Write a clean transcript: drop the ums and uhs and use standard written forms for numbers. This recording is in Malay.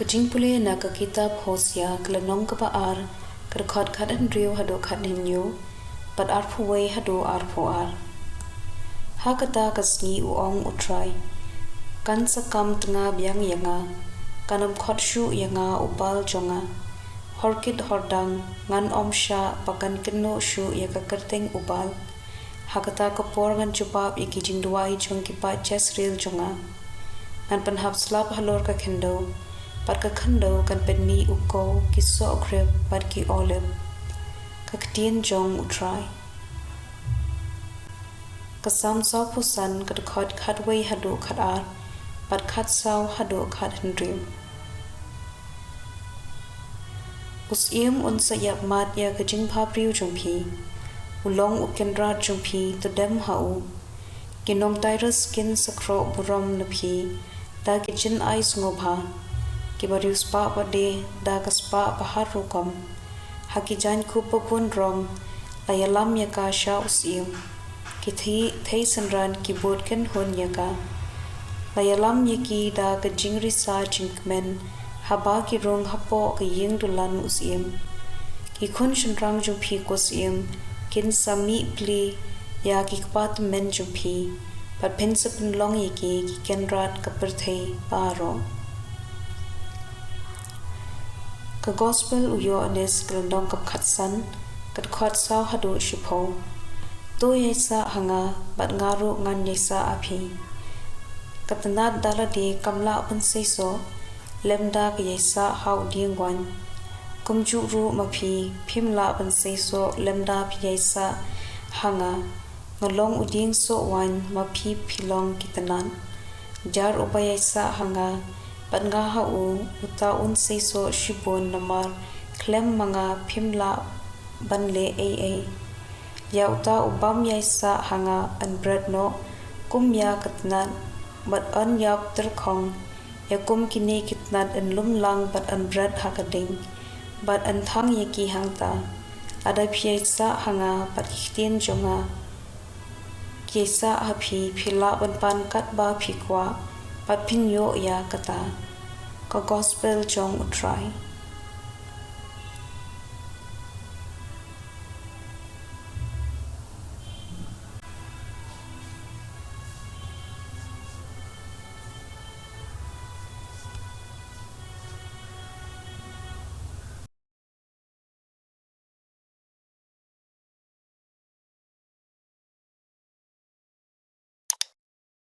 jingpule na ka kitab Hosea kelenong kaba ar kerkot kadan riu hado kadin yu but arpuwe hado arpo ar. Hakata kasngi uong U Trai kan sakam tengah biang yanga kanam khotshu yanga upal jonga horkit hordang ngan omsha pakan keno shu yaka kerteng upal hakata kapor ngan cupap yaki jingduai jong kipa jesril jonga ngan penhap slap halor ka kendo pat ka kendo kan penmi uko kiso grip pat ki olive ka ktien jong U Trai kasam saw puson kadkot kadway hado kadar pat kat saw hado kad hendriu Usim unsa hakhmat ya kajing papriu jongpi ulong ukendra jongpi todem hau kinong tyrus kin sakro buram napi da kitchen ice ngobha kibarius pa pade da kaspa pahar rukam hakijan ku popun rong layalam yaka sha usim kithi thei sanran keyboard ken hon yaka layalam yaki da kajing risa jingmen haba ki rong hapoh ki ying dulan usim ki khun shenrang jumpi kosim kin sami pli ya ki kpat men jumpi pat pensapin long yaki ki kenrat kaperthei baroh ka gospel uyo anes kelandong kap khatsan kat khot saw hado shipo to yesa hanga bat ngaru ngan yesa api katanat dalade kamla penseso lemda kayesa hau diengwan kumju ru mapi phimla penseso lemda piyesa hanga ngolong uding so wan mapi philong kitanan jar ubayesa hanga panga hau uta un seso shibon namar klem manga phimla banle aa ya uta ubam yaisa hanga an bread no kumya katnan but an yap terkhong yakum kini kitnat an lumlang but an bread hakading but an thang yaki hangta ada phiesa hanga pat ktien jonga kiesa api phila ban pan kat ba phikwa pat pinyo ya kata ka gospel jong U Trai